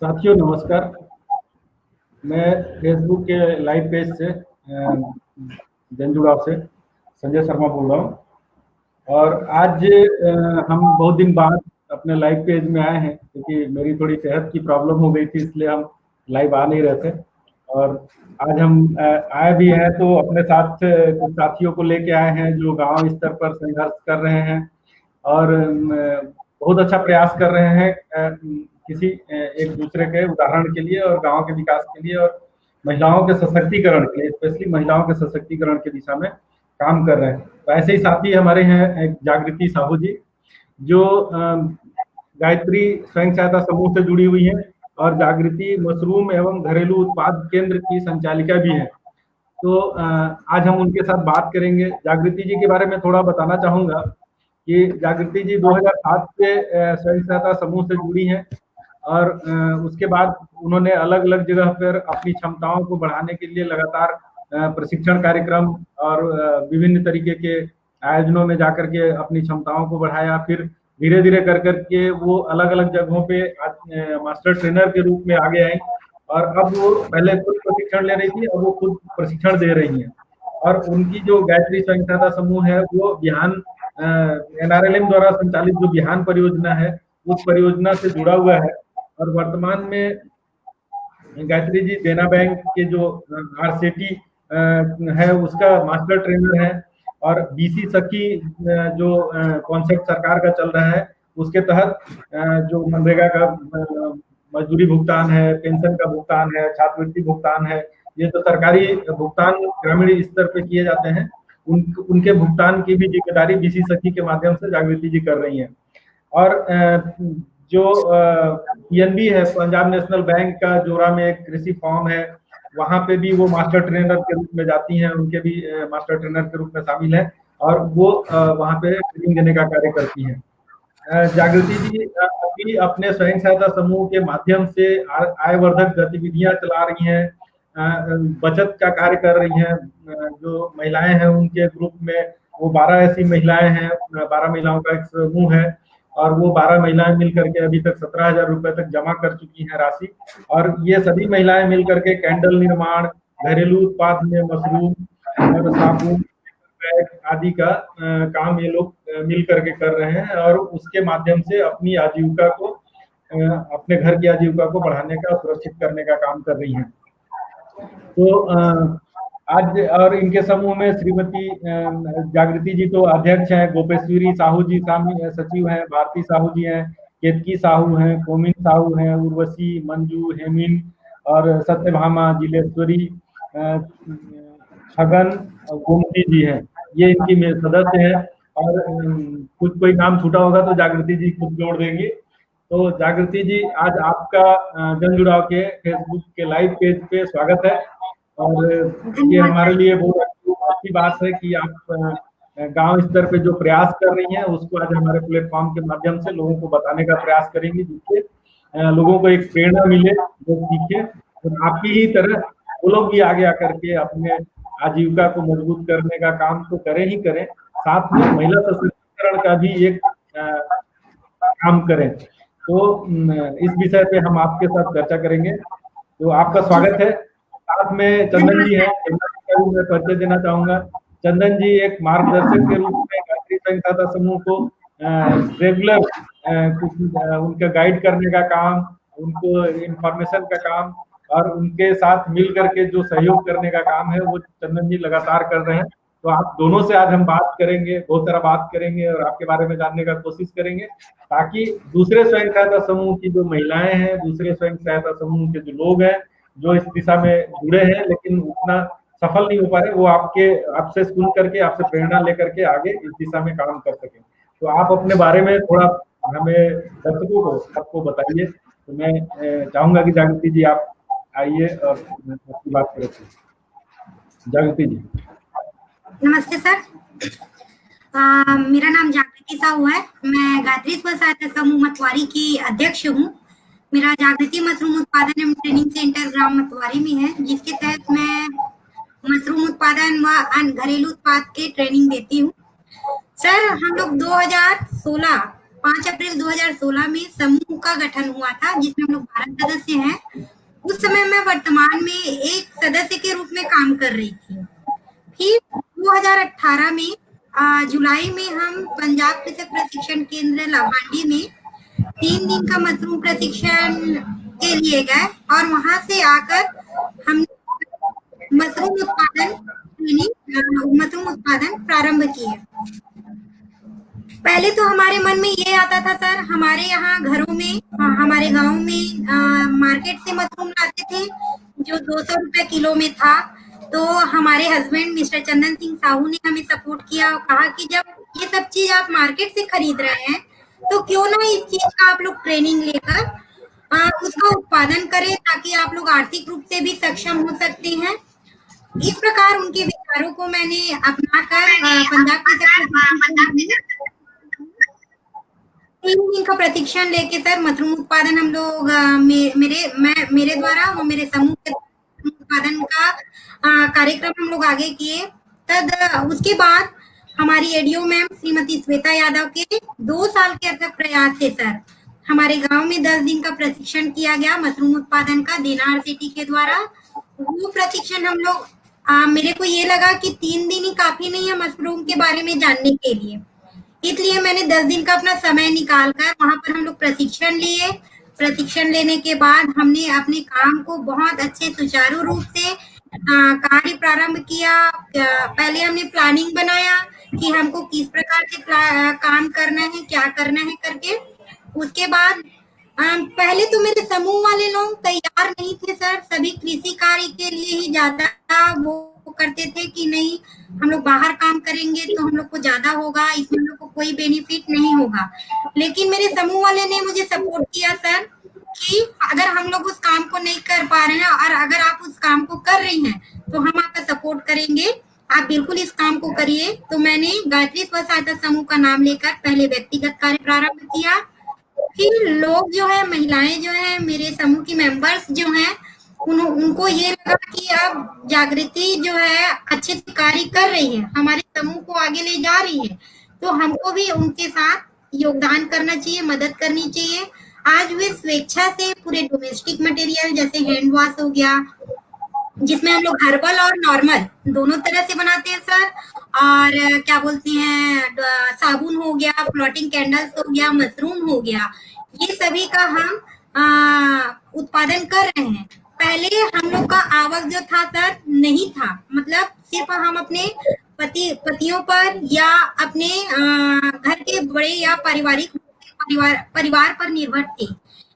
साथियों नमस्कार। मैं फेसबुक के लाइव पेज से जनजुड़ाव से संजय शर्मा बोल रहा हूँ। और आज हम बहुत दिन बाद अपने लाइव पेज में आए हैं, क्योंकि मेरी थोड़ी सेहत की प्रॉब्लम हो गई थी, इसलिए हम लाइव आ नहीं रहे थे। और आज हम आए भी हैं तो अपने साथ कुछ साथियों को लेके आए हैं जो गांव स्तर पर संघर्ष कर रहे हैं और बहुत अच्छा प्रयास कर रहे हैं किसी एक दूसरे के उदाहरण के लिए और गांव के विकास के लिए और महिलाओं के सशक्तिकरण के लिए, स्पेशली महिलाओं के सशक्तिकरण की दिशा में काम कर रहे हैं। तो ऐसे ही साथी हमारे हैं एक जागृति साहू जी, जो गायत्री स्वयं सहायता समूह से जुड़ी हुई हैं और जागृति मशरूम एवं घरेलू उत्पाद केंद्र की संचालिका भी हैं। तो आज हम उनके साथ बात करेंगे। जागृति जी के बारे में थोड़ा बताना चाहूँगा कि जागृति जी 2007 से स्वयं सहायता समूह से जुड़ी हैं और उसके बाद उन्होंने अलग अलग जगह पर अपनी क्षमताओं को बढ़ाने के लिए लगातार प्रशिक्षण कार्यक्रम और विभिन्न तरीके के आयोजनों में जाकर के अपनी क्षमताओं को बढ़ाया। फिर धीरे धीरे कर करके वो अलग अलग जगहों पे मास्टर ट्रेनर के रूप में आगे आई और अब वो पहले खुद प्रशिक्षण ले रही थी, अब वो खुद प्रशिक्षण दे रही हैं। और उनकी जो गायत्री स्वयं सहायता समूह है वो बिहान NRLM द्वारा संचालित जो बिहान परियोजना है उस परियोजना से जुड़ा हुआ है। और वर्तमान में गायत्री जी देना बैंक के जो RCT है उसका मास्टर ट्रेनर है और BC सखी जो कॉन्सेप्ट सरकार का चल रहा है उसके तहत जो मनरेगा का मजदूरी भुगतान है, पेंशन का भुगतान है, छात्रवृत्ति भुगतान है, ये तो सरकारी भुगतान ग्रामीण स्तर पे किए जाते हैं, उनके भुगतान की भी जिम्मेदारी BC सखी के माध्यम से जागृति जी कर रही हैं। और जो PNB है, पंजाब नेशनल बैंक का जोरा में एक कृषि फॉर्म है, वहां पे भी वो मास्टर ट्रेनर के रूप में जाती हैं, उनके भी मास्टर ट्रेनर के रूप में शामिल है और वो वहां पे ट्रेनिंग देने का कार्य करती हैं। जागृति जी अभी अपने स्वयं सहायता समूह के माध्यम से आयवर्धक गतिविधियां चला रही हैं, बचत का कार्य कर रही हैं। जो महिलाएं हैं उनके ग्रुप में वो 12 ऐसी महिलाएं हैं, 12 महिलाओं का एक समूह है और वो 12 महिलाएं मिल करके अभी तक 17,000 रुपए तक जमा कर चुकी हैं राशि। और ये सभी महिलाएं मिल करके कैंडल निर्माण, घरेलू उत्पाद में मशरूम और साबुन आदि का काम ये लोग मिल करके कर रहे हैं और उसके माध्यम से अपनी आजीविका को, अपने घर की आजीविका को बढ़ाने का, सुरक्षित करने का काम कर रही हैं। तो आज और इनके समूह में श्रीमती जागृति जी तो अध्यक्ष हैं, गोपेश्वरी साहू जी सचिव हैं, भारती साहू जी हैं, केतकी साहू हैं, कोमिन साहू हैं, उर्वशी, मंजू, हेमिन और सत्यभामा, जिलेश्वरी, छगन, गोमती जी हैं, ये इनकी सदस्य हैं। और कुछ कोई नाम छूटा होगा तो जागृति जी खुद जोड़ देंगी। तो जागृति जी आज आपका जन जुड़ाव के फेसबुक के लाइव पेज पे स्वागत है और ये हमारे लिए बहुत अच्छी बात है कि आप गांव स्तर पे जो प्रयास कर रही हैं उसको आज हमारे प्लेटफॉर्म के माध्यम से लोगों को बताने का प्रयास करेंगे, जिससे लोगों को एक प्रेरणा मिले, वो सीखे और आपकी ही तरह वो लोग भी आगे आकर के अपने आजीविका को मजबूत करने का काम तो करें ही करें, साथ में महिला सशक्तिकरण का भी एक काम करें। तो इस विषय पे हम आपके साथ चर्चा करेंगे। तो आपका स्वागत है। साथ में चंदन जी हैं, चंदन जी का भी मैं परिचय देना चाहूंगा। चंदन जी एक मार्गदर्शक के रूप में गायत्री स्वयं सहायता समूह को रेगुलर उनका गाइड करने का काम, उनको इंफॉर्मेशन का काम और उनके साथ मिल करके जो सहयोग करने का काम है वो चंदन जी लगातार कर रहे हैं। तो आप दोनों से आज हम बात करेंगे, बहुत सारा बात करेंगे और आपके बारे में जानने का कोशिश करेंगे, ताकि दूसरे स्वयं सहायता समूह की जो महिलाएं हैं, दूसरे स्वयं सहायता समूह के जो लोग हैं जो इस दिशा में जुड़े हैं लेकिन उतना सफल नहीं हो पा रहे, वो आपसे सुन करके, आपसे प्रेरणा लेकर के आगे इस दिशा में काम कर सके। तो आप अपने बारे में थोड़ा हमें दर्शकों को सबको बताइए। तो मैं चाहूंगा कि जागृति जी आप आइए और आपकी बात करें। जागृति जी। नमस्ते सर, मेरा नाम जागृति साहू है। मैं गायत्री स्व सहायता समूह मतवारी की अध्यक्ष हूँ। मेरा जागृति मशरूम उत्पादन एवं ट्रेनिंग सेंटर ग्राम मतवारी में है, जिसके तहत मैं मशरूम उत्पादन व अन्य घरेलू उत्पाद के ट्रेनिंग देती हूँ। सर हम लोग 2016 5 अप्रैल 2016 में समूह का गठन हुआ था, जिसमें हम लोग 12 सदस्य हैं। उस समय मैं वर्तमान में एक सदस्य के रूप में काम कर रही थी। फिर 2018 में जुलाई में हम पंजाब कृषक प्रशिक्षण केंद्र लाभांडी में 3 दिन का मशरूम प्रशिक्षण के लिए गए और वहां से आकर हम मशरूम उत्पादन प्रारंभ किए। पहले तो हमारे मन में ये आता था सर, हमारे यहाँ घरों में हमारे गांव में मार्केट से मशरूम लाते थे जो 200 रुपए किलो में था। तो हमारे हस्बैंड मिस्टर चंदन सिंह साहू ने हमें सपोर्ट किया और कहा कि जब ये सब चीज आप मार्केट से खरीद रहे हैं तो क्यों ना इस चीज का आप लोग ट्रेनिंग लेकर उसका उत्पादन करें, ताकि आप लोग आर्थिक रूप से भी सक्षम हो सकते हैं। इस प्रकार उनके विचारों को मैंने अपनाकर पंजाब के 3 दिन का प्रशिक्षण लेके सर मशरूम उत्पादन हम लोग मेरे द्वारा और मेरे समूह के उत्पादन का कार्यक्रम हम लोग आगे किए। उसके बाद हमारी एडीओ मैम श्रीमती श्वेता यादव के 2 साल के अथक प्रयास से सर हमारे गांव में 10 दिन का प्रशिक्षण किया गया मशरूम उत्पादन का देना आरसीटी के द्वारा। वो प्रशिक्षण हम लोग मेरे को ये लगा कि 3 दिन ही काफी नहीं है मशरूम के बारे में जानने के लिए, इसलिए मैंने 10 दिन का अपना समय निकालकर वहां पर हम लोग प्रशिक्षण लिए। प्रशिक्षण लेने के बाद हमने अपने काम को बहुत अच्छे सुचारू रूप से कार्य प्रारंभ किया। पहले हमने प्लानिंग बनाया कि हमको किस प्रकार से काम करना है, क्या करना है करके। उसके बाद पहले तो मेरे समूह वाले लोग तैयार नहीं थे सर, सभी कृषि कार्य के लिए ही ज्यादा वो करते थे कि नहीं हम लोग बाहर काम करेंगे तो हम लोग को ज्यादा होगा, इसमें हम लोग को कोई बेनिफिट नहीं होगा। लेकिन मेरे समूह वाले ने मुझे सपोर्ट किया सर कि अगर हम लोग उस काम को नहीं कर पा रहे हैं और अगर आप उस काम को कर रही हैं तो हम आपका सपोर्ट करेंगे, आप बिल्कुल इस काम को करिए। तो मैंने गायत्री स्व सहायता समूह का नाम लेकर पहले व्यक्तिगत कार्य प्रारंभ किया। फिर लोग जो है, महिलाएं जो है, मेरे समूह की मेंबर्स जो हैं, उनको ये लगा कि अब जागृति जो है अच्छे से कार्य कर रही है, हमारे समूह को आगे ले जा रही है, तो हमको भी उनके साथ योगदान करना चाहिए, मदद करनी चाहिए। आज वे स्वेच्छा से पूरे डोमेस्टिक मटेरियल जैसे हैंड वॉश हो गया, जिसमें हम लोग हर्बल और नॉर्मल दोनों तरह से बनाते हैं सर, और क्या बोलते हैं साबुन हो गया, फ्लोटिंग कैंडल्स हो गया, मशरूम हो गया, ये सभी का हम उत्पादन कर रहे हैं। पहले हम लोग का आवक जो था सर नहीं था, मतलब सिर्फ हम अपने पतियों पर या अपने घर के बड़े या परिवार पर निर्भर थे।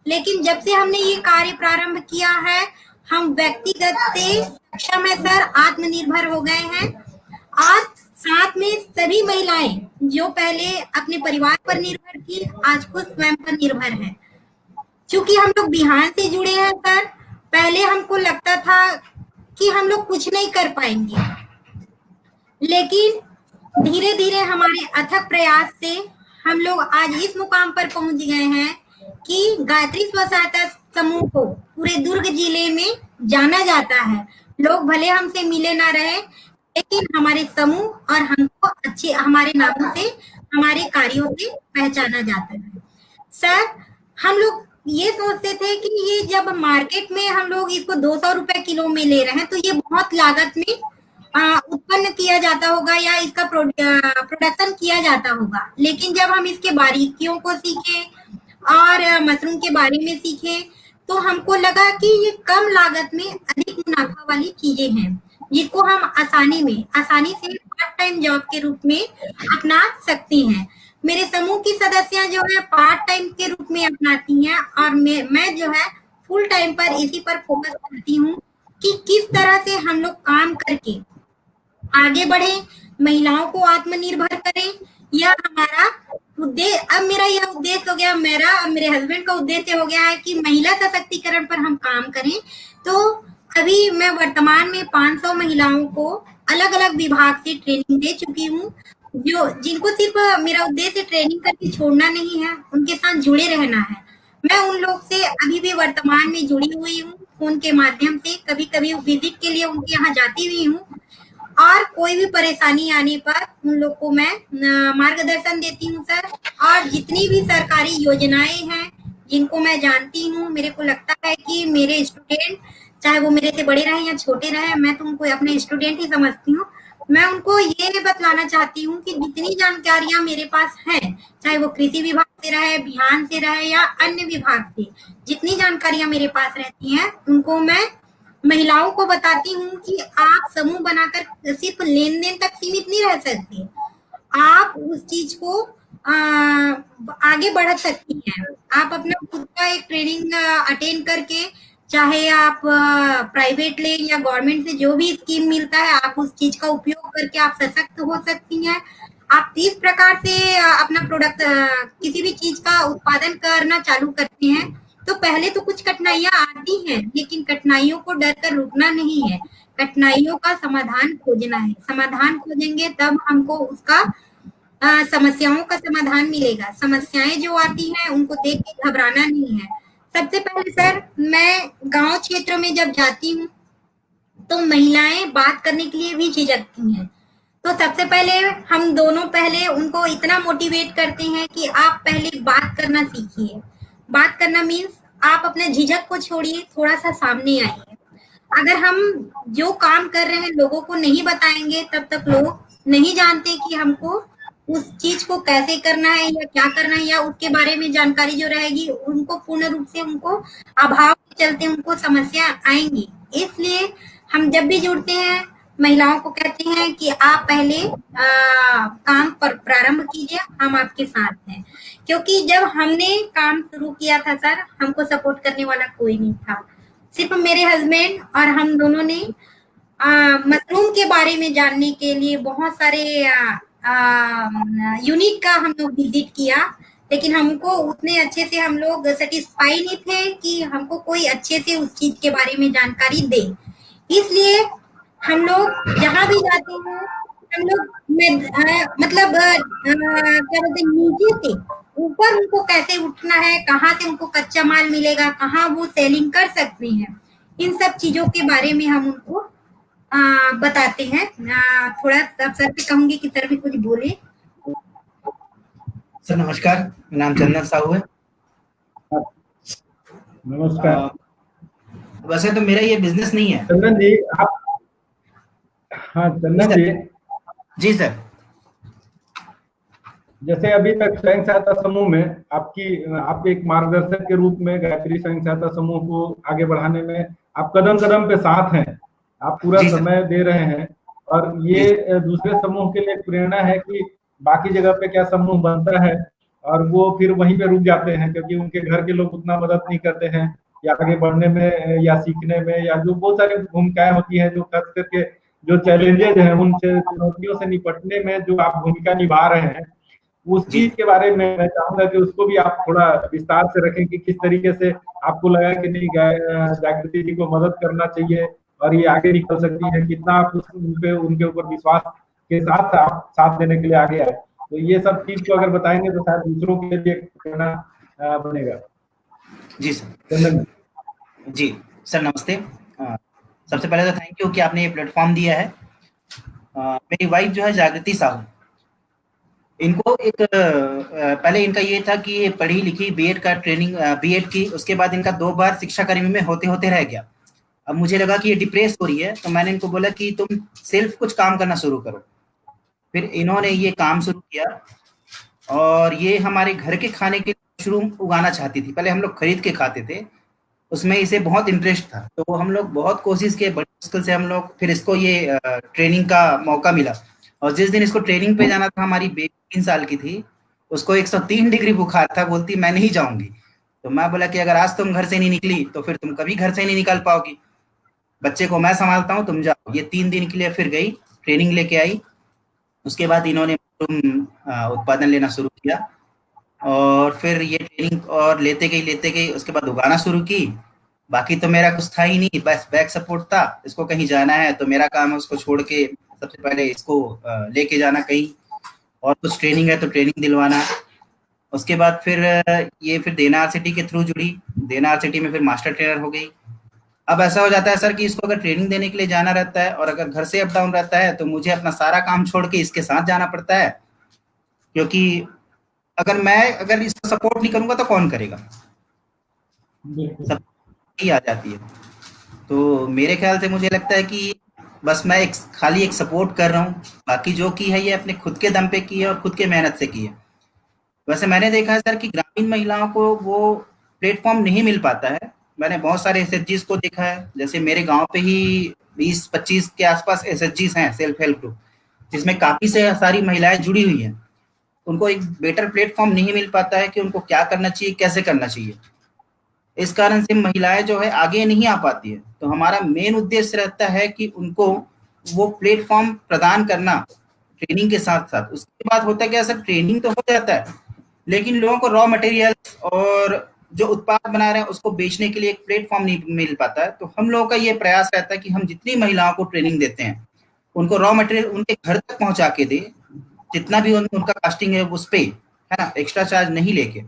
लेकिन जब से हमने ये कार्य प्रारंभ किया है, हम व्यक्तिगत से सक्षम है सर, आत्मनिर्भर हो गए हैं। और साथ में सभी महिलाएं जो पहले अपने परिवार पर निर्भर थी, आज खुद स्वयं पर निर्भर है। क्योंकि हम लोग बिहार से जुड़े हैं सर, पहले हमको लगता था कि हम लोग कुछ नहीं कर पाएंगे, लेकिन धीरे धीरे हमारे अथक प्रयास से हम लोग आज इस मुकाम पर पहुंच गए हैं कि गायत्री स्व सहायता समूह को पूरे दुर्ग जिले में जाना जाता है। लोग भले हमसे मिले ना रहे, लेकिन हमारे समूह और हमको अच्छे हमारे नामों से, हमारे कार्यों से पहचाना जाता है। सर हम लोग ये सोचते थे कि ये जब मार्केट में हम लोग इसको 200 रुपए किलो में ले रहे हैं तो ये बहुत लागत में उत्पन्न किया जाता होगा या इसका प्रोडक्शन किया जाता होगा। लेकिन जब हम इसके बारीकियों को सीखे और मशरूम के बारे में सीखे तो हमको लगा कि ये कम लागत में अधिक मुनाफा वाली चीजें हैं, जिसको हम आसानी से पार्ट टाइम जॉब के रूप में अपना सकते हैं। मेरे समूह की सदस्या जो है पार्ट टाइम के रूप में अपनाती हैं और मैं जो है फुल टाइम पर इसी पर फोकस करती हूँ कि किस तरह से हम लोग काम करके आगे बढ़े, महिलाओं को आत्मनिर्भर करें। यह हमारा उद्देश्य, अब मेरा यह उद्देश्य हो गया, मेरा और मेरे हस्बैंड का उद्देश्य हो गया है कि महिला सशक्तिकरण पर हम काम करें। तो अभी मैं वर्तमान में 500 महिलाओं को अलग अलग विभाग से ट्रेनिंग दे चुकी हूँ, जिनको सिर्फ मेरा उद्देश्य ट्रेनिंग करके छोड़ना नहीं है, उनके साथ जुड़े रहना है। मैं उन लोग से अभी भी वर्तमान में जुड़ी हुई हूँ, फोन के माध्यम से कभी कभी विजिट के लिए उनके यहाँ जाती हुई हूँ। और कोई भी परेशानी आने पर उन लोग को मैं मार्गदर्शन देती हूँ सर। और जितनी भी सरकारी योजनाएं हैं जिनको मैं जानती हूँ, मेरे को लगता है कि मेरे स्टूडेंट, चाहे वो मेरे से बड़े रहे या छोटे रहे, मैं तो उनको अपने स्टूडेंट ही समझती हूँ। मैं उनको ये बतलाना चाहती हूँ कि जितनी जानकारियां मेरे पास हैं, चाहे वो कृषि विभाग से रहे, बिहान से रहे या अन्य विभाग से, जितनी जानकारियां मेरे पास रहती हैं उनको मैं महिलाओं को बताती हूँ कि आप समूह बनाकर सिर्फ लेन देन तक सीमित नहीं रह सकते, आप उस चीज को आगे बढ़ सकती हैं। आप अपना खुद का एक ट्रेनिंग अटेंड करके, चाहे आप प्राइवेट ले या गवर्नमेंट से जो भी स्कीम मिलता है, आप उस चीज का उपयोग करके आप सशक्त हो सकती हैं। आप 30 प्रकार से अपना प्रोडक्ट, किसी भी चीज का उत्पादन करना चालू करते हैं तो पहले तो कुछ कठिनाइयां आती हैं, लेकिन कठिनाइयों को डर कर रुकना नहीं है, कठिनाइयों का समाधान खोजना है। समाधान खोजेंगे तब हमको उसका समस्याओं का समाधान मिलेगा। समस्याएं जो आती हैं उनको देख के घबराना नहीं है। सबसे पहले सर, मैं गांव क्षेत्र में जब जाती हूँ तो महिलाएं बात करने के लिए भी झिझकती हैं। तो सबसे पहले हम दोनों पहले उनको इतना मोटिवेट करते हैं कि आप पहले बात करना सीखिए। बात करना मीन्स आप अपने झिझक को छोड़िए, थोड़ा सा सामने आइए। अगर हम जो काम कर रहे हैं लोगों को नहीं बताएंगे, तब तक लोग नहीं जानते कि हमको उस चीज को कैसे करना है या क्या करना है, या उसके बारे में जानकारी जो रहेगी उनको पूर्ण रूप से उनको अभाव के चलते उनको समस्या आएंगी। इसलिए हम जब भी जुड़ते हैं महिलाओं को कहते हैं कि आप पहले काम पर प्रारंभ कीजिए, हम आपके साथ हैं। क्योंकि जब हमने काम शुरू किया था सर, हमको सपोर्ट करने वाला कोई नहीं था, सिर्फ मेरे हस्बैंड और हम दोनों ने मशरूम के बारे में जानने के लिए बहुत सारे यूनिट का हम लोग विजिट किया, लेकिन हमको उतने अच्छे से हम लोग सेटिस्फाई नहीं थे कि हमको कोई अच्छे से उस चीज के बारे में जानकारी दे। इसलिए हम लोग जहाँ भी जाते हैं हम लोग मतलब क्या बोलते हैं, नीचे से ऊपर उनको कैसे उठना है, कहाँ से उनको कच्चा माल मिलेगा, कहाँ वो सेलिंग कर सकते हैं, इन सब चीजों के बारे में हम उनको बताते हैं। थोड़ा सर से कहूंगी कि सर भी कुछ बोले। सर नमस्कार, मेरा नाम चंदन साहू है। नमस्कार। वैसे तो मेरा ये बिजनेस नहीं है। चंदन जी आप, हाँ चंदन जी सर, जैसे अभी तक स्वयं सहायता समूह में आप एक मार्गदर्शक के रूप में गायत्री स्वयं सहायता समूह को आगे बढ़ाने में आप कदम कदम पे साथ हैं, आप पूरा समय दे रहे हैं, और ये दूसरे समूह के लिए प्रेरणा है कि बाकी जगह पे क्या समूह बनता है और वो फिर वहीं पे रुक जाते हैं, क्योंकि उनके घर के लोग उतना मदद नहीं करते हैं या आगे बढ़ने में या सीखने में, या जो बहुत सारी भूमिकाएं होती हैं, जो खास करके जो चैलेंजेज हैं उन चुनौतियों से निपटने में जो आप भूमिका निभा रहे हैं, उस चीज के बारे में मैं चाहूंगा कि उसको भी आप थोड़ा विस्तार से रखें कि किस तरीके से आपको लगा कि नहीं जागृति जी को मदद करना चाहिए और ये आगे निकल सकती है, कितना आप उनके ऊपर विश्वास के साथ आप साथ देने के लिए आगे आए। तो ये सब चीज को अगर बताएंगे तो शायद दूसरों के लिए प्रेरणा बनेगा। जी सर। जी सर नमस्ते। सबसे पहले तो थैंक यू कि आपने ये प्लेटफॉर्म दिया है। मेरी वाइफ जो है जागृति साहू, इनको एक पहले इनका ये था कि ये पढ़ी लिखी, बीएड का ट्रेनिंग बीएड की, उसके बाद इनका 2 बार शिक्षा कर्मी में होते होते रह गया। अब मुझे लगा कि ये डिप्रेस हो रही है, तो मैंने इनको बोला कि तुम सेल्फ कुछ काम करना शुरू करो। फिर इन्होंने ये काम शुरू किया और ये हमारे घर के खाने के मशरूम उगाना चाहती थी। पहले हम लोग खरीद के खाते थे, उसमें इसे बहुत इंटरेस्ट था, तो हम लोग बहुत कोशिश किए, बड़ी मुश्किल से हम लोग, फिर इसको ये ट्रेनिंग का मौका मिला। और जिस दिन इसको ट्रेनिंग पे जाना था, हमारी बेबी 3 साल की थी, उसको 103 डिग्री बुखार था, बोलती मैं नहीं जाऊंगी। तो मैं बोला कि अगर आज तुम घर से नहीं निकली तो फिर तुम कभी घर से नहीं निकल पाओगी, बच्चे को मैं संभालता हूँ, तुम जाओ। ये 3 दिन के लिए फिर गई, ट्रेनिंग लेके आई। उसके बाद इन्होंने उत्पादन लेना शुरू किया और फिर ये ट्रेनिंग और लेते गई, उसके बाद उगाना शुरू की। बाकी तो मेरा कुछ था ही नहीं, बस बैक सपोर्ट था। इसको कहीं जाना है तो मेरा काम है उसको छोड़ के सबसे पहले इसको लेके जाना कहीं, और कुछ ट्रेनिंग है तो ट्रेनिंग दिलवाना। उसके बाद फिर ये फिर देना आरसीटी के थ्रू जुड़ी, देना आरसीटी में फिर मास्टर ट्रेनर हो गई। अब ऐसा हो जाता है सर कि इसको अगर ट्रेनिंग देने के लिए जाना रहता है और अगर घर से अप डाउन रहता है तो मुझे अपना सारा काम छोड़ के इसके साथ जाना पड़ता है, क्योंकि अगर इसका सपोर्ट नहीं करूंगा तो कौन करेगा, सब ही आ जाती है। तो मेरे ख्याल से मुझे लगता है कि बस मैं खाली एक सपोर्ट कर रहा हूँ, बाकी जो की है ये अपने खुद के दम पे की है और खुद के मेहनत से की है। वैसे मैंने देखा है सर कि ग्रामीण महिलाओं को वो प्लेटफॉर्म नहीं मिल पाता है। मैंने बहुत सारे एसएचजीज को देखा है, जैसे मेरे गांव पे ही 20-25 के आसपास एसएचजीज हैं, सेल्फ हेल्प ग्रुप, जिसमें काफी से सारी महिलाएं जुड़ी हुई हैं। उनको एक बेटर प्लेटफॉर्म नहीं मिल पाता है कि उनको क्या करना चाहिए, कैसे करना चाहिए। इस कारण से महिलाएं जो है आगे नहीं आ पाती है। तो हमारा मेन उद्देश्य रहता है कि उनको वो प्लेटफॉर्म प्रदान करना ट्रेनिंग के साथ साथ। उसके बाद होता है क्या सर, ट्रेनिंग तो हो जाता है लेकिन लोगों को रॉ मटेरियल और जो उत्पाद बना रहे हैं उसको बेचने के लिए एक प्लेटफॉर्म नहीं मिल पाता है। तो हम लोगों का ये प्रयास रहता है कि हम जितनी महिलाओं को ट्रेनिंग देते हैं उनको रॉ मटेरियल उनके घर तक पहुंचा के दे, जितना भी उनका कास्टिंग है उस पे, है ना, एक्स्ट्रा चार्ज नहीं लेके,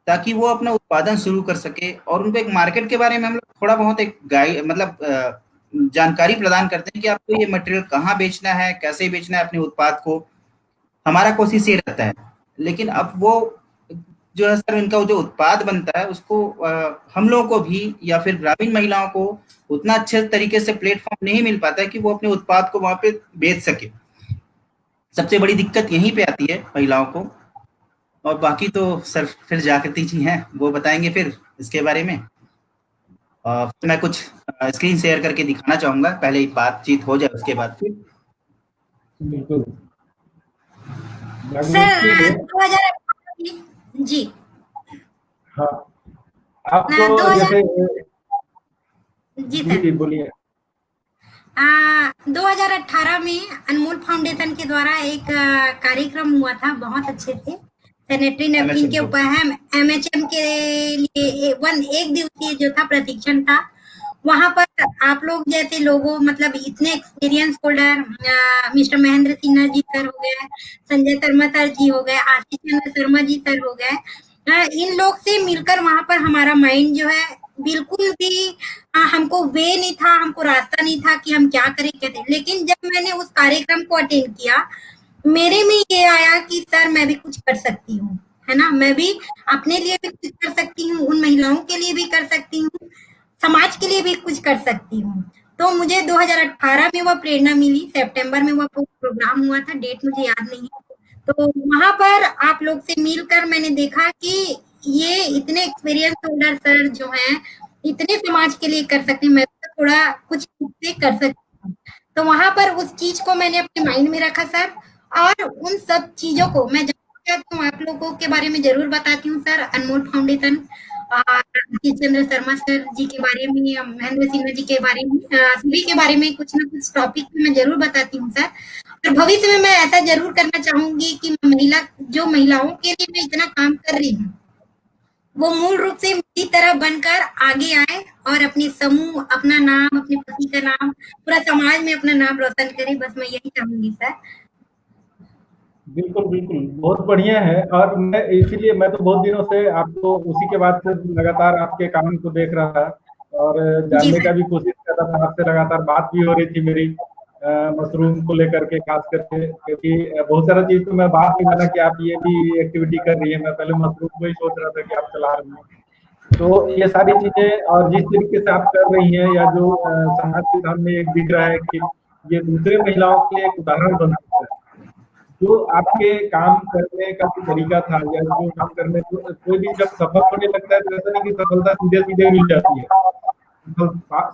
ताकि वो अपना उत्पादन शुरू कर सके। और उनको एक मार्केट के बारे में हम लोग थोड़ा बहुत एक गाइड मतलब जानकारी प्रदान करते हैं कि आपको ये मटेरियल कहाँ बेचना है, कैसे बेचना है अपने उत्पाद को। हमारा कोशिश ये रहता है। लेकिन अब वो जो है सर, इनका जो उत्पाद बनता है उसको हम लोगों को भी या फिर ग्रामीण महिलाओं को उतना अच्छे तरीके से प्लेटफॉर्म नहीं मिल पाता है कि वो अपने उत्पाद को वहां पे बेच सके। सबसे बड़ी दिक्कत यहीं पे आती है महिलाओं को। और बाकी तो सर फिर जागृति जी हैं, वो बताएंगे फिर इसके बारे में। फिर मैं कुछ स्क्रीन शेयर करके दिखाना चाहूंगा, पहले बातचीत हो जाए उसके बाद। बिल्कुल सर 2018 जी हाँ, आपको जैसे जी बोलिए। 2018 में अनमोल फाउंडेशन के द्वारा एक कार्यक्रम हुआ था, बहुत अच्छे से। सैनिटरी नैपकिन के ऊपर है, एमएचएम के लिए एक दिवसीय जो था प्रशिक्षण था। वहां पर आप लोग जैसे लोगों, मतलब इतने experience holder, mister Mahendra Sinha ji sir हो गए, संजय शर्मा सर जी हो गए, आशीष चंद्र शर्मा जी सर हो गए, इन लोग से मिलकर वहां पर हमारा माइंड जो है बिल्कुल भी हमको वे नहीं था, हमको रास्ता नहीं था कि हम क्या करें कैसे। लेकिन जब मैंने उस कार्यक्रम को अटेंड किया, मेरे में ये आया कि सर मैं भी कुछ कर सकती हूँ, है ना, मैं भी अपने लिए भी कुछ कर सकती हूँ, उन महिलाओं के लिए भी कर सकती हूँ, समाज के लिए भी कुछ कर सकती हूँ। तो मुझे 2018 में वह प्रेरणा मिली। सितंबर में वह प्रोग्राम हुआ था, डेट मुझे याद नहीं है। तो वहां पर आप लोग से मिलकर मैंने देखा कि ये इतने एक्सपीरियंस होल्डर सर जो हैं इतने समाज के लिए कर सकते हैं, मैं तो थोड़ा कुछ खुद से कर सकती हूँ। तो वहां पर उस चीज को मैंने अपने माइंड में रखा सर, और उन सब चीजों को मैं आप लोगों के बारे में जरूर बताती हूँ सर। अनमोल फाउंडेशन, आशीष चंद्र शर्मा सर जी के बारे में, महेंद्र सिन्हा जी के बारे में, सभी के बारे में कुछ ना कुछ टॉपिक मैं जरूर बताती हूँ सर। और भविष्य में मैं ऐसा जरूर करना चाहूंगी कि महिलाओं के लिए मैं इतना काम कर रही हूँ, वो मूल रूप से मेरी तरह बनकर आगे आए और अपनी समूह, अपना नाम, अपने पति का नाम, पूरा समाज में अपना नाम रोशन करे। बस मैं यही चाहूंगी सर। बिल्कुल बिल्कुल, बहुत बढ़िया है। और मैं इसीलिए मैं तो बहुत दिनों से आपको उसी के बाद से लगातार आपके काम को देख रहा था और जानने का भी कोशिश कर रहा था। आपसे लगातार बात भी हो रही थी मेरी मशरूम को लेकर के, खास करके, क्योंकि बहुत सारा चीज तो मैं बात नहीं माना कि आप ये भी एक्टिविटी कर रही है। मैं पहले मशरूम को ही सोच रहा था कि आप चला रही हैं। तो ये सारी चीजें और जिस तरीके से आप कर रही हैं, या जो समाज के सामने एक दिख रहा है कि ये दूसरे महिलाओं के लिए एक उदाहरण बन सकता है। जो आपके काम करने का तरीका था, या जो काम करने कोई भी जब सफल होने लगता है तो ऐसा नहीं कि सफलता सीधे सीधे मिल जाती है।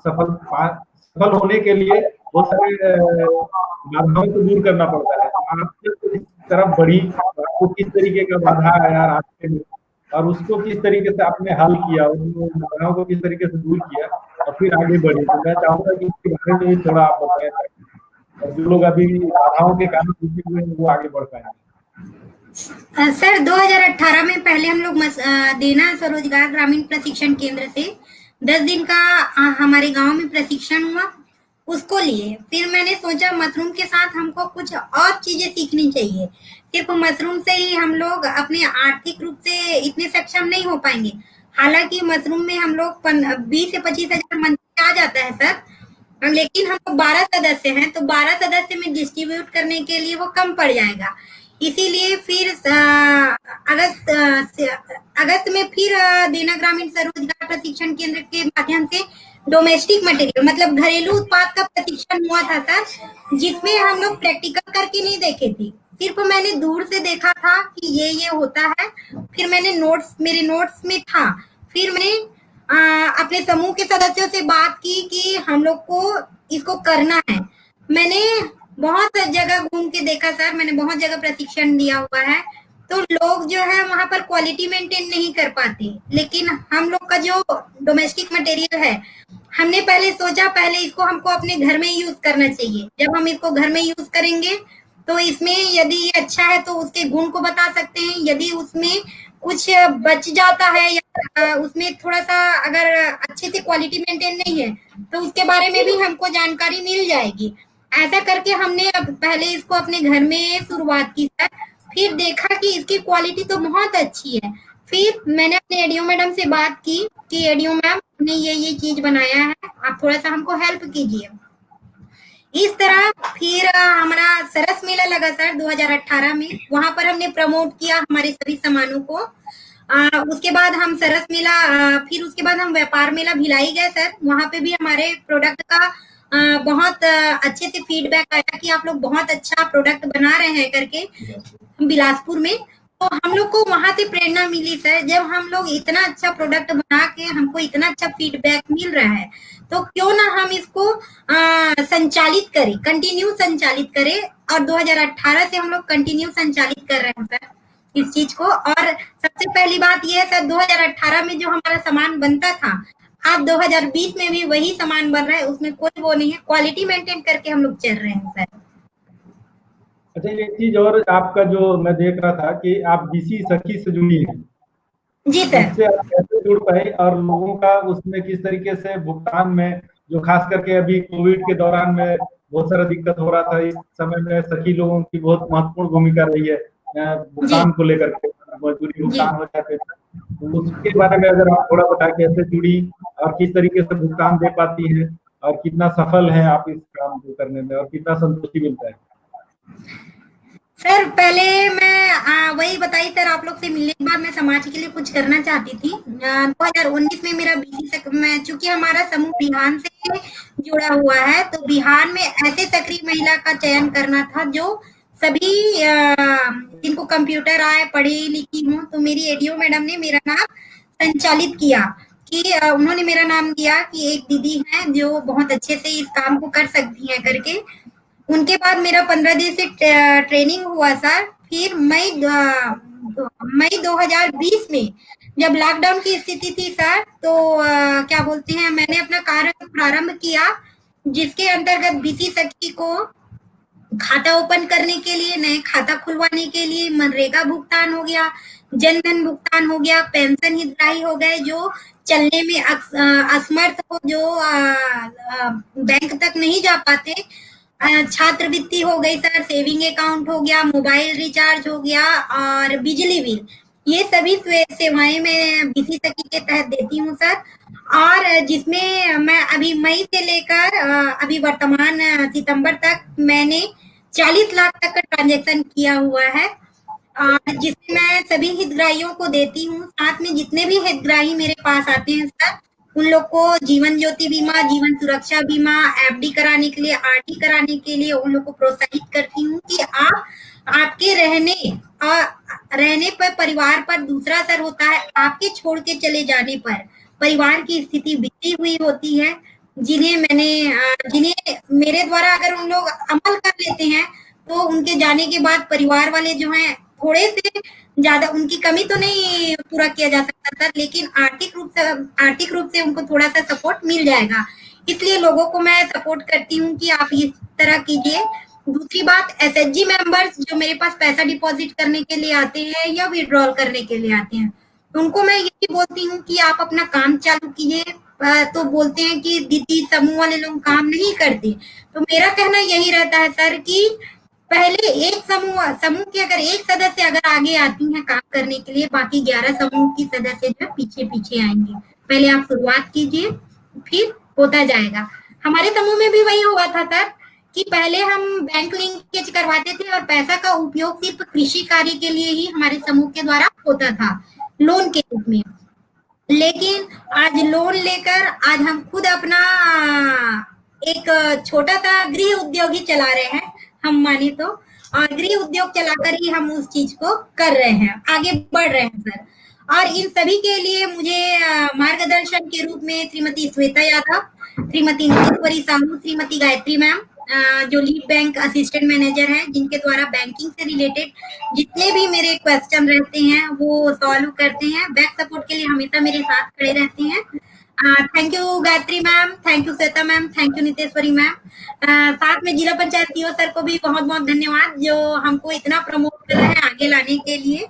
सफल होने के लिए बहुत सारे बाधाओं को दूर करना पड़ता है। आपके इस तरफ बढ़ी, आपको किस तरीके का बाधा आया रास्ते में और उसको किस तरीके से आपने हल किया, उन बाधाओं को किस तरीके से दूर किया और फिर आगे बढ़े। तो मैं चाहूंगा कि इसके बारे में भी थोड़ा आप बताएं, और जो लोग अभी बाधाओं के कारण रुके हुए हैं वो आगे बढ़ पाएंगे। सर 2018 में पहले हम लोग देना स्वरोजगार ग्रामीण प्रशिक्षण केंद्र से 10 दिन का हमारे गांव में प्रशिक्षण हुआ, उसको लिए। फिर मैंने सोचा मशरूम के साथ हमको कुछ और चीजें सीखनी चाहिए। सिर्फ मशरूम से ही हम लोग अपने आर्थिक रूप से इतने सक्षम नहीं हो पाएंगे। हालांकि मशरूम में हम लोग 20 से 25 हजार मंथली आ जाता है सर, लेकिन हम लोग 12 सदस्य हैं, तो 12 सदस्य में डिस्ट्रीब्यूट करने के लिए वो कम पड़ जाएगा। इसीलिए फिर अगस्त में फिर देना ग्रामीण स्वरोजगार प्रशिक्षण केंद्र के माध्यम से डोमेस्टिक मटेरियल मतलब घरेलू उत्पाद का प्रशिक्षण हुआ था सर, जिसमें हम लोग प्रैक्टिकल करके नहीं देखे थे, सिर्फ मैंने दूर से देखा था कि ये होता है। फिर मैंने मेरे नोट्स में था। फिर मैंने अपने समूह के सदस्यों से बात की कि हम लोग को इसको करना है। मैंने बहुत जगह घूम के देखा सर, मैंने बहुत जगह प्रशिक्षण दिया हुआ है, तो लोग जो है वहां पर क्वालिटी मेंटेन नहीं कर पाते। लेकिन हम लोग का जो डोमेस्टिक मटेरियल है, हमने पहले सोचा पहले इसको हमको अपने घर में यूज करना चाहिए। जब हम इसको घर में यूज करेंगे तो इसमें यदि ये अच्छा है तो उसके गुण को बता सकते हैं, यदि उसमें कुछ बच जाता है या उसमें थोड़ा सा अगर अच्छे से क्वालिटी मेंटेन नहीं है तो उसके बारे में भी हमको जानकारी मिल जाएगी। ऐसा करके हमने पहले इसको अपने घर में शुरुआत की सर, फिर देखा कि इसकी क्वालिटी तो बहुत अच्छी है। फिर मैंने अपने एडीओ मैडम से बात की कि एडीओ मैम ने ये चीज बनाया है, आप थोड़ा सा हमको हेल्प कीजिए। इस तरह फिर हमारा सरस मेला लगा सर 2018 में, वहां पर हमने प्रमोट किया हमारे सभी सामानों को। उसके बाद हम सरस मेला फिर उसके बाद हम व्यापार मेला भिलाई गए सर, वहां पे भी हमारे प्रोडक्ट का बहुत अच्छे से फीडबैक आया कि आप लोग बहुत अच्छा प्रोडक्ट बना रहे हैं करके बिलासपुर में। तो हम लोग को वहां से प्रेरणा मिली सर, जब हम लोग इतना अच्छा प्रोडक्ट बना के हमको इतना अच्छा फीडबैक मिल रहा है तो क्यों ना हम इसको संचालित करें, कंटिन्यू संचालित करें। और 2018 से हम लोग कंटिन्यू संचालित कर रहे हैं सर इस चीज को। और सबसे पहली बात यह है सर, 2018 में जो हमारा सामान बनता था, आज 2020 में भी वही सामान बन रहा है, उसमें कोई वो नहीं है, क्वालिटी मेंटेन करके हम लोग चल रहे हैं सर। अच्छा, एक चीज और आपका जो मैं देख रहा था कि आप बीसी सखी से जुड़ी हैं। जी सर। इससे आप कैसे जुड़ पाए और लोगों का उसमें किस तरीके से भुगतान में, जो खास करके अभी कोविड के दौरान में बहुत सारा दिक्कत हो रहा था, इस समय में सखी लोगों की बहुत महत्वपूर्ण भूमिका रही है भुगतान को लेकर के, मजदूरी भुगतान हो जाते थे, तो उसके बारे में अगर आप थोड़ा बताएं कैसे जुड़ी और किस तरीके से भुगतान दे पाती है और कितना सफल है आप इस काम को करने में और कितना संतुष्टि मिलता है। सर पहले मैं वही बताई सर, आप लोग से मिलने के बाद मैं समाज के लिए कुछ करना चाहती थी। 2019 में मेरा मैं चूंकि हमारा समूह बिहान से जुड़ा हुआ है, तो बिहान में ऐसे सक्रिय महिला का चयन करना था जो सभी जिनको कंप्यूटर आए, पढ़ी लिखी हूँ। तो मेरी एडीओ मैडम ने मेरा नाम संचालित किया कि उन्होंने मेरा नाम दिया कि एक दीदी है जो बहुत अच्छे से इस काम को कर सकती है करके। उनके बाद मेरा 15 दिन से ट्रेनिंग हुआ सर। फिर मई 2020 में जब लॉकडाउन की स्थिति थी सर, तो क्या बोलते हैं, मैंने अपना कार्य प्रारंभ किया, जिसके अंतर्गत बीसी सखी को खाता ओपन करने के लिए, नए खाता खुलवाने के लिए मनरेगा भुगतान हो गया, जनधन भुगतान हो गया, पेंशन हितग्राही हो गए जो चलने में असमर्थ हो, जो बैंक तक नहीं जा पाते, छात्रवृत्ति हो गई सर, सेविंग अकाउंट हो गया, मोबाइल रिचार्ज हो गया और बिजली बिल, ये सभी सेवाएं मैं बीसी सखी के तहत देती हूँ सर। और जिसमें मैं अभी मई से लेकर अभी वर्तमान सितंबर तक मैंने 40 लाख तक का ट्रांजैक्शन किया हुआ है, जिसमें मैं सभी हितग्राहियों को देती हूँ। साथ में जितने भी हितग्राही मेरे पास आते हैं सर, उन लोग को जीवन ज्योति बीमा, जीवन सुरक्षा बीमा, एफडी कराने के लिए, आरडी कराने के लिए उन लोग को प्रोत्साहित करती हूँ कि आपके रहने पर परिवार पर दूसरा असर होता है, आपके छोड़ के चले जाने पर परिवार की स्थिति बिगड़ी हुई होती है, जिन्हें मेरे द्वारा अगर उन लोग अमल कर लेते हैं तो उनके जाने के बाद परिवार वाले जो हैं थोड़े से ज्यादा, उनकी कमी तो नहीं पूरा किया जा सकता सर, लेकिन आर्थिक रूप से उनको थोड़ा सा सपोर्ट मिल जाएगा। इसलिए लोगों को मैं सपोर्ट करती हूँ कि आप इस तरह कीजिए। दूसरी बात, एसएचजी मेंबर्स जो मेरे पास पैसा डिपॉजिट करने के लिए आते हैं या विड्रॉल करने के लिए आते हैं, उनको मैं यही बोलती हूँ कि आप अपना काम चालू कीजिए। तो बोलते हैं कि दीदी समूह वाले लोग काम नहीं करते, तो मेरा कहना यही रहता है सर कि पहले एक समूह के अगर एक सदस्य अगर आगे आती हैं काम करने के लिए, बाकी 11 समूह की सदस्य जो पीछे पीछे आएंगे। पहले आप शुरुआत कीजिए, फिर होता जाएगा। हमारे समूह में भी वही हुआ था सर कि पहले हम बैंक लिंकेज करवाते थे और पैसा का उपयोग सिर्फ कृषि कार्य के लिए ही हमारे समूह के द्वारा होता था, लोन के रूप में। लेकिन आज लोन लेकर आज हम खुद अपना एक छोटा सा गृह उद्योग ही चला रहे हैं, हम माने तो। और गृह उद्योग चलाकर ही हम उस चीज को कर रहे हैं, आगे बढ़ रहे हैं सर। और इन सभी के लिए मुझे मार्गदर्शन के रूप में श्रीमती श्वेता यादव, श्रीमती नीलेश्वरी साहू, श्रीमती गायत्री मैम, जो लीड बैंक असिस्टेंट मैनेजर हैं, जिनके द्वारा बैंकिंग से रिलेटेड जितने भी मेरे क्वेश्चन रहते हैं वो सॉल्व करते हैं। बैक सपोर्ट के लिए हमेशा मेरे साथ खड़े रहते हैं। Thank you Gayatri ma'am, thank you Shweta ma'am, thank you Niteshwari ma'am. साथ में जिला पंचायत सीओ सर को भी बहुत बहुत धन्यवाद, जो हमको इतना प्रमोट कर रहे हैं आगे लाने के लिए।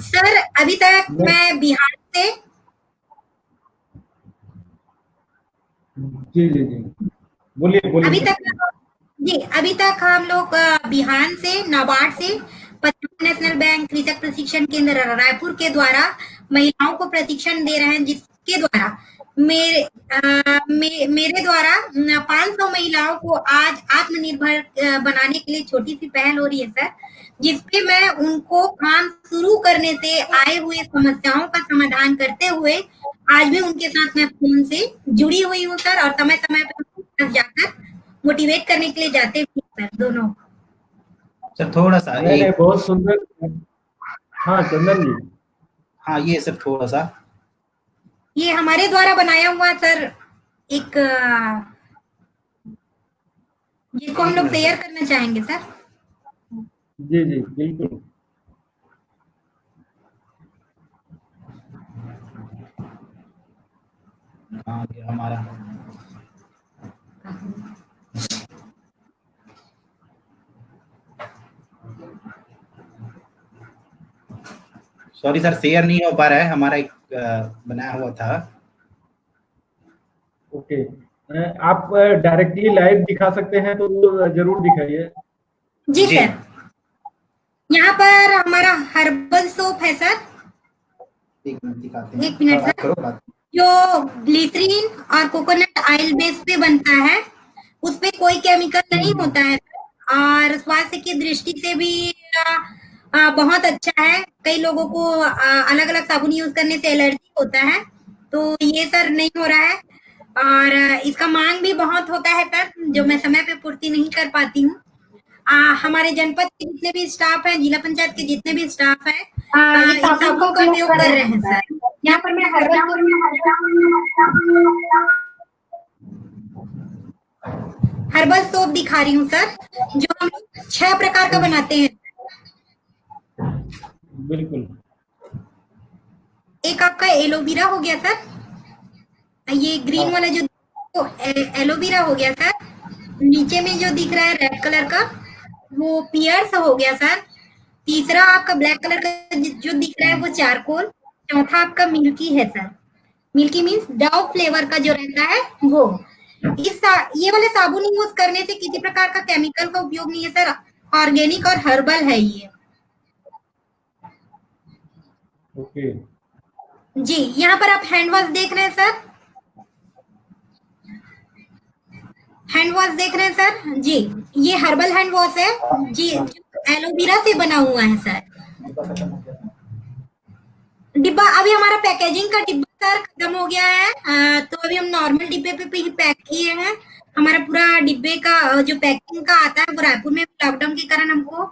सर अभी तक मैं बिहार से जी जी जी बोलिए बोलिए। अभी तक हम लोग बिहार से, नाबार्ड से, पंजाब नेशनल बैंक कृषक प्रशिक्षण केंद्र रायपुर के द्वारा महिलाओं को प्रशिक्षण दे रहे हैं, जिसके द्वारा मेरे द्वारा 500 महिलाओं को आज आत्मनिर्भर बनाने के लिए छोटी सी पहल हो रही है सर, जिसपे मैं उनको काम शुरू करने से आए हुए समस्याओं का समाधान करते हुए आज भी उनके साथ मैं फोन से जुड़ी हुई हूँ सर, और समय समय पर जाकर मोटिवेट करने के लिए जाते भी सर दोनों। सर थोड़ा सा नहीं, बहुत सुंदर। हाँ चंदन जी। हाँ ये सर थोड़ा सा, ये हमारे द्वारा बनाया हुआ सर एक, जिसको हम लोग शेयर करना चाहेंगे सर। जी जी बिल्कुल। हाँ हमारा सॉरी सर शेयर नहीं हो पा रहा है, हमारा एक बनाया हुआ था। ओके, आप डायरेक्टली लाइव दिखा सकते हैं तो जरूर दिखाइए। जी सर, यहाँ पर हमारा हर्बल सोप है सर। एक मिनट दिखाते हैं। एक मिनट सर। जो ग्लिसरीन और कोकोनट ऑयल बेस पे बनता है, उसपे कोई केमिकल नहीं होता है और स्वास्थ्य की दृष्टि से भी बहुत अच्छा है। कई लोगों को अलग अलग साबुन यूज करने से एलर्जी होता है, तो ये सर नहीं हो रहा है। और इसका मांग भी बहुत होता है सर, जो मैं समय पे पूर्ति नहीं कर पाती हूँ। हमारे जनपद के जितने भी स्टाफ हैं, जिला पंचायत के जितने भी स्टाफ हैं, इस साबुन का उपयोग कर रहे हैं सर। यहाँ पर मैं हर्बल सोप दिखा रही हूँ सर, जो हम 6 प्रकार का बनाते हैं। बिल्कुल। एक आपका एलोवेरा हो गया सर, ये ग्रीन वाला जो तो एलोवेरा हो गया सर। नीचे में जो दिख रहा है रेड कलर का, वो पियर्स हो गया सर। तीसरा आपका ब्लैक कलर का जो दिख रहा है वो चारकोल। चौथा आपका मिल्की है sir. Milky means Dove flavour का जो रहता है वो। ये वाले साबुन यूज करने से किसी प्रकार का केमिकल का उपयोग नहीं है सर, ऑर्गेनिक और हर्बल है ये। ओके जी, यहाँ पर आप हैंड वॉश देख रहे हैं सर, हैंड वॉश देख रहे हैं सर जी। ये हर्बल हैंड वॉश है जी, एलोवेरा से बना हुआ है सर। डिब्बा अभी हमारा पैकेजिंग का डिब्बा सर खत्म हो गया है, तो अभी हम नॉर्मल डिब्बे पे ही पैक किए हैं। हमारा पूरा डिब्बे का जो पैकिंग का आता है वो रायपुर में लॉकडाउन के कारण हमको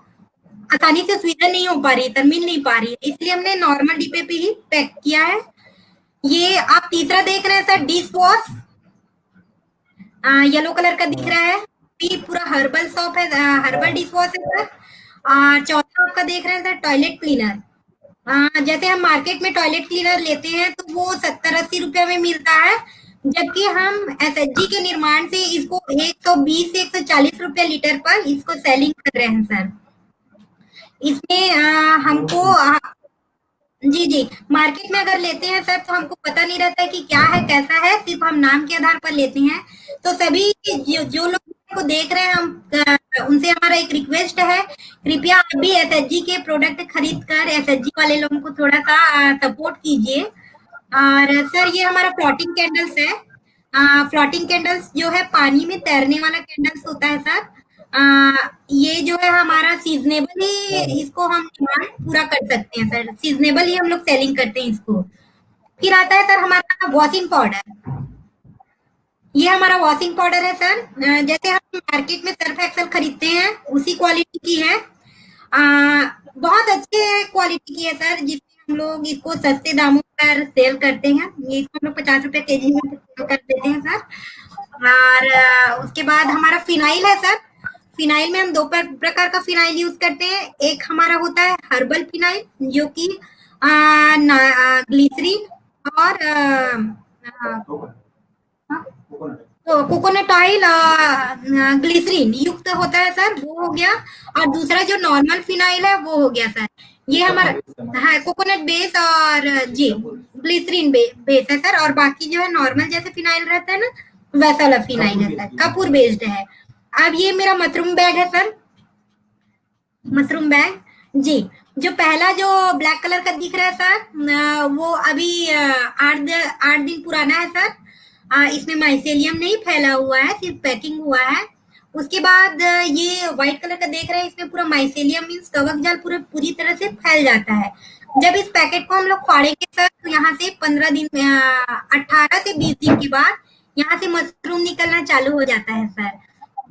आसानी से सुविधा नहीं हो पा रही है, मिल नहीं पा रही है, इसलिए हमने नॉर्मल डिब्बे पे ही पैक किया है। ये आप तीसरा देख रहे हैं sir, dish wash, yellow colour का दिख रहा है, ये पूरा हर्बल सोप है, हर्बल डिश वॉश है सर। चौथा आपका देख रहे हैं सर, टॉयलेट क्लीनर। जैसे हम मार्केट में टॉयलेट क्लीनर लेते हैं तो वो 70-80 रुपए में मिलता है, जबकि हम एसएचजी के निर्माण से इसको 120 से 140 रुपए लीटर पर इसको सेलिंग कर रहे हैं सर। इसमें हमको जी जी, मार्केट में अगर लेते हैं सर तो हमको पता नहीं रहता है कि क्या है कैसा है, सिर्फ हम नाम के आधार पर लेते हैं। तो सभी जो लोग को देख रहे हैं, हम उनसे हमारा एक रिक्वेस्ट है, कृपया आप भी एसएचजी के प्रोडक्ट खरीद कर एसएचजी वाले लोगों को थोड़ा सा सपोर्ट कीजिए। और सर ये हमारा प्लॉटिंग कैंडल्स है, फ्लोटिंग कैंडल्स जो है पानी में तैरने वाला कैंडल्स होता है सर। ये जो है हमारा सीजनेबल ही, इसको हम डिमांड पूरा कर सकते हैं सर, सीजनेबल ही हम लोग सेलिंग करते हैं इसको। फिर आता है सर हमारा वॉशिंग पाउडर। ये हमारा वॉशिंग पाउडर है सर। जैसे हम मार्केट में सर्फ एक्सेल खरीदते हैं उसी क्वालिटी की है। बहुत अच्छे क्वालिटी की है सर, जिसमें हम लोग इसको सस्ते दामों पर सेल करते हैं। ये इसको हम लोग 50 रुपए केजी में सेल कर देते हैं सर। और उसके बाद हमारा फिनाइल है सर। फिनाइल में हम दो प्रकार का फिनाइल यूज करते हैं। एक हमारा होता है हर्बल फिनाइल, जो कि ग्लिसरीन और तो कोकोनट ऑयल ग्लिसरीन युक्त होता है सर, वो हो गया। और दूसरा जो नॉर्मल फिनाइल है वो हो गया सर। ये हमारा हाँ कोकोनट बेस और जी ग्लिसरीन बेस है सर। और बाकी जो है नॉर्मल जैसे फिनाइल रहता है ना, वैसा वाला फिनाइल है सर, कपूर बेस्ड है। अब ये मेरा मशरूम बैग है सर, मशरूम बैग जी। जो पहला जो ब्लैक कलर का दिख रहा है सर, वो अभी 8 दिन पुराना है सर। इसमें माइसेलियम नहीं फैला हुआ है, सिर्फ पैकिंग हुआ है। उसके बाद ये व्हाइट कलर का देख रहे हैं, इसमें पूरा माइसेलियम मीन्स कवक जाल पूरी तरह से फैल जाता है। जब इस पैकेट को हम लोग फाड़ेंगे सर, तो यहाँ से 15 दिन 18 से 20 दिन के बाद यहाँ से मशरूम निकलना चालू हो जाता है सर।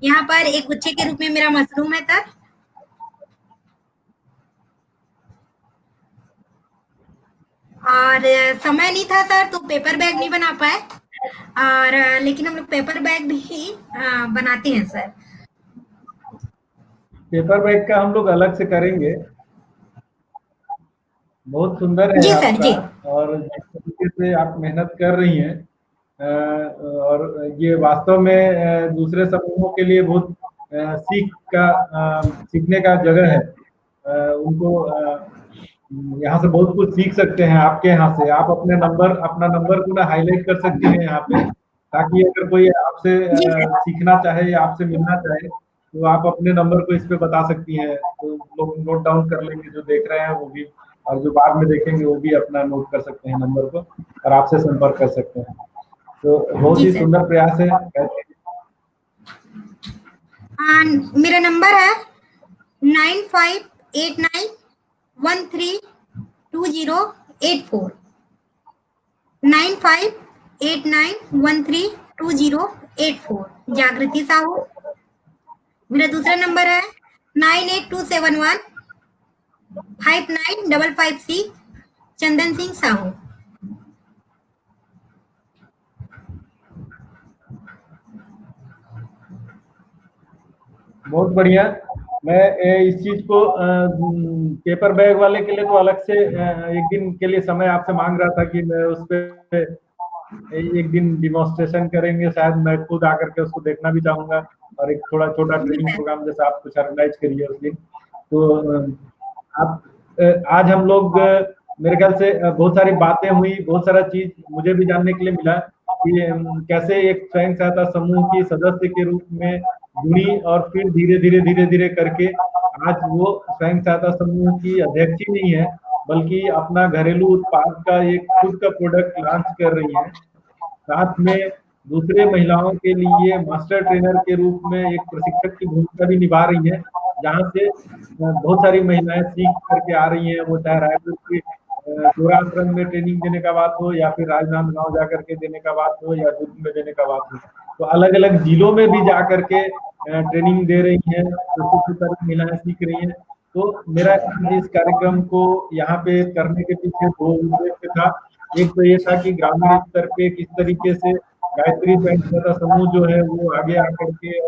यहाँ पर एक गुच्छे के रूप में मेरा मशरूम है सर। और समय नहीं था सर, तो पेपर बैग नहीं बना पाए। और लेकिन हम लोग पेपर बैग भी बनाते हैं सर। पेपर बैग का हम लोग अलग से करेंगे। बहुत सुंदर है जी आपका, सर, जी। और जिस तरीके से आप मेहनत कर रही हैं, और ये वास्तव में दूसरे समूहों के लिए बहुत सीखने का जगह है। उनको यहाँ से बहुत कुछ सीख सकते हैं आपके यहाँ से। आप अपना नंबर को ना हाईलाइट कर सकती हैं यहाँ पे, ताकि अगर कोई आपसे सीखना चाहे या आपसे मिलना चाहे, तो आप अपने नंबर को इस पे बता सकती हैं। तो लोग नोट डाउन कर लेंगे, जो देख रहे हैं वो भी, और जो बाद में देखेंगे वो भी अपना नोट कर सकते हैं नंबर को, और आपसे संपर्क कर सकते हैं। तो बहुत ही सुंदर प्रयास है। मेरा नंबर है 9589132084 9589132084 जागृति साहू। मेरा दूसरा नंबर है 9827159556 चंदन सिंह साहू। बहुत बढ़िया। मैं इस चीज को पेपर बैग वाले के लिए तो अलग से एक दिन के लिए समय आपसे मांग रहा था कि मैं उस पे एक दिन डिमॉन्स्ट्रेशन करेंगे। शायद मैं खुद आकर के उसको देखना भी चाहूंगा, और एक थोड़ा छोटा ट्रेनिंग प्रोग्राम जैसा आप कुछ ऑर्गेनाइज करिए उस दिन। तो आप आज हम लोग मेरे ख्याल से बहुत सारी बातें हुई, बहुत सारा चीज मुझे भी जानने के लिए मिला कि कैसे एक स्वयं सहायता समूह की सदस्य के रूप में जुड़ी, और फिर धीरे धीरे करके आज वो स्वयं सहायता समूह की अध्यक्ष ही नहीं है, बल्कि अपना घरेलू उत्पाद का एक खुद का प्रोडक्ट लॉन्च कर रही है। साथ में दूसरे महिलाओं के लिए मास्टर ट्रेनर के रूप में एक प्रशिक्षक की भूमिका भी निभा रही है, जहाँ से बहुत सारी महिलाएं सीख करके आ रही हैं। वो चाहे रायपुर की गोराश्रम में ट्रेनिंग देने का बात हो, या फिर राजनांदगांव जाकर के देने का बात हो, या दुर्ग में देने का बात हो, तो अलग अलग जिलों में भी जा करके ट्रेनिंग दे रही हैं, तो महिलाएं सीख रही हैं। तो मेरा इस कार्यक्रम को यहाँ पे करने के पीछे दो उद्देश्य था। एक तो ये था कि ग्रामीण स्तर पे किस तरीके से गायत्री स्वयं सहायता समूह जो है वो आगे आकर के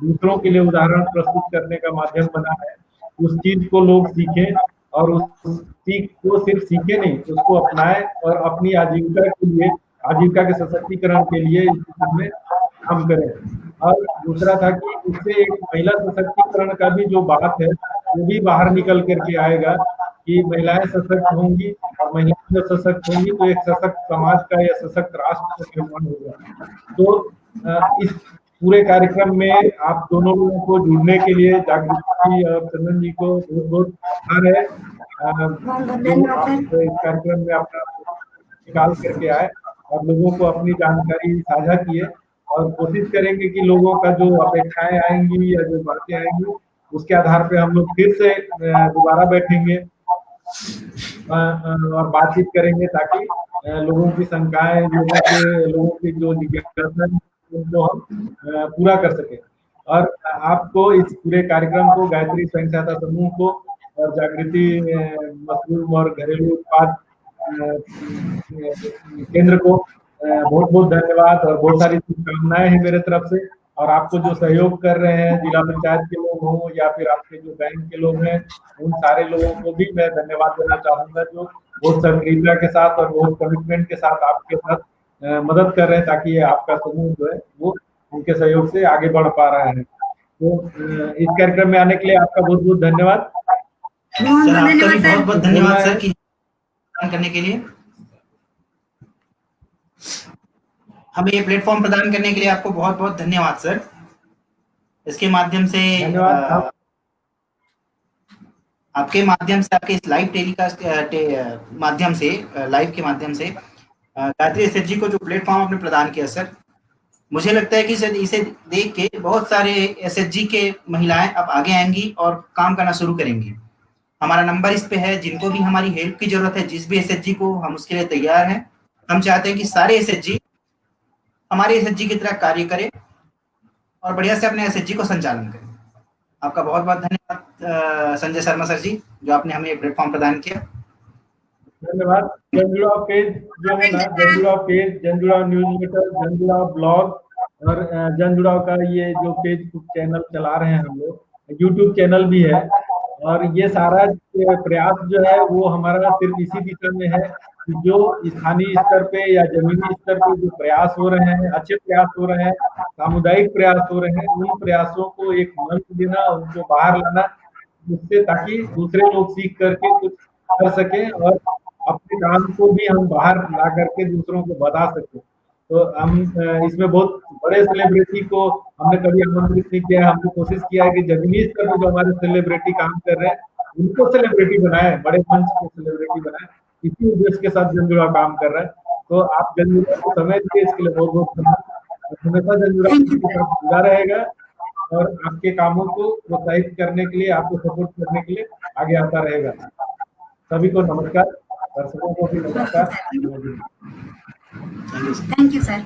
दूसरों के लिए उदाहरण प्रस्तुत करने का माध्यम बना है। उस चीज को लोग सीखें, और उस सीख को सिर्फ सीखे नहीं, उसको अपनाएं और अपनी आजीविका के लिए, आजीविका के सशक्तिकरण के लिए इसमें काम करें। और दूसरा था कि इससे एक महिला सशक्तिकरण का भी जो बात है वो भी बाहर निकल करके आएगा, कि महिलाएं सशक्त होंगी, और महिलाएं जब सशक्त होंगी तो एक सशक्त समाज का या सशक्त राष्ट्र का निर्माण होगा। तो इस पूरे कार्यक्रम में आप दोनों लोगों को जुड़ने के लिए जागृति और चंदन जी को बहुत बहुत आभार है, जो आप इस कार्यक्रम में अपना निकाल करके आए। और लोगों को अपनी जानकारी साझा किए, और कोशिश करेंगे कि लोगों का जो अपेक्षाएं आएंगी या जो बातें आएंगी उसके आधार पे हम लोग फिर से दोबारा बैठेंगे और बातचीत करेंगे, ताकि लोगों की शंकाएं, लोगों की जो जिज्ञासा है उनको हम पूरा कर सकें। और आपको इस पूरे कार्यक्रम को, गायत्री स्वयं सहायता समूह को और जागृति मशरूम और घरेलू उत्पाद केंद्र को बहुत बहुत धन्यवाद और बहुत सारी शुभकामनाएं हैं मेरे तरफ से। और आपको जो सहयोग कर रहे हैं, जिला पंचायत के लोग हों या फिर आपके जो बैंक के लोग हैं, उन सारे लोगों को भी मैं धन्यवाद देना चाहूंगा, जो बहुत सक्रियता के साथ और बहुत कमिटमेंट के साथ आपके साथ मदद कर रहे हैं, ताकि ये आपका समूह जो है वो उनके सहयोग से आगे बढ़ पा रहा है। तो इस कार्यक्रम में आने के लिए आपका बहुत बहुत धन्यवाद। सर आपका भी बहुत बहुत धन्यवाद सर कि करने के लिए, हमें ये प्लेटफॉर्म प्रदान करने के लिए आपको बहुत बहुत धन्यवाद सर। इसके माध्यम से आपके माध्यम से, आपके इस लाइव टेलीकास्ट माध्यम से, लाइव के माध्यम से गायत्री एसएचजी को जो प्लेटफॉर्म आपने प्रदान किया सर, मुझे लगता है कि सर इसे देख के बहुत सारे एसएचजी के महिलाएं अब आगे आएंगी और काम करना शुरू करेंगी। हमारा नंबर इस पे है, जिनको भी हमारी हेल्प की जरूरत है, जिस भी एसएचजी को, हम उसके लिए तैयार हैं। हम चाहते हैं कि सारे एसएचजी हमारे एसएचजी की तरह कार्य करें और बढ़िया से अपने एसएचजी को संचालन करें। आपका बहुत बहुत धन्यवाद संजय शर्मा सर जी, जो आपने हमें ये प्लेटफॉर्म प्रदान किया। धन्यवाद। जनजुड़ाव पेज जो है ना, जनजुड़ाव पेज, जनजुड़ाव न्यूज़लेटर, जनजुड़ाव ब्लॉग और जनजुड़ाव का ये जो पेज चैनल चला रहे हैं हम लोग, यूट्यूब चैनल भी है, और ये सारा प्रयास जो है वो हमारा सिर्फ इसी दिशा में है कि जो स्थानीय स्तर पे या जमीनी स्तर पे जो प्रयास हो रहे हैं, अच्छे प्रयास हो रहे हैं, सामुदायिक प्रयास हो रहे हैं, उन प्रयासों को एक मंच देना, उनको बाहर लाना, जिससे ताकि दूसरे लोग सीख करके कुछ कर सकें और अपने काम को भी हम बाहर ला करके दूसरों को बता सकें। तो हम इसमें बहुत बड़े सेलिब्रिटी को हमने कभी आमंत्रित नहीं किया है। हमने कोशिश किया है कि जमीनी स्तर पर जो हमारे सेलिब्रिटी काम कर रहे हैं उनको सेलिब्रिटी बनाए, बड़े मंच को सेलिब्रिटी बनाए। इसी उद्देश्य के साथ जनजुड़ाव काम कर रहा है। तो आप जनजुड़ाव को समय दिए, इसके लिए बहुत बहुत धन्यवाद। हमेशा जनजुड़ाव के साथ जुड़ा रहेगा और आपके कामों को प्रोत्साहित करने के लिए, आपको सपोर्ट करने के लिए आगे आता रहेगा। सभी को नमस्कार, दर्शकों को भी नमस्कार। Thank you sir.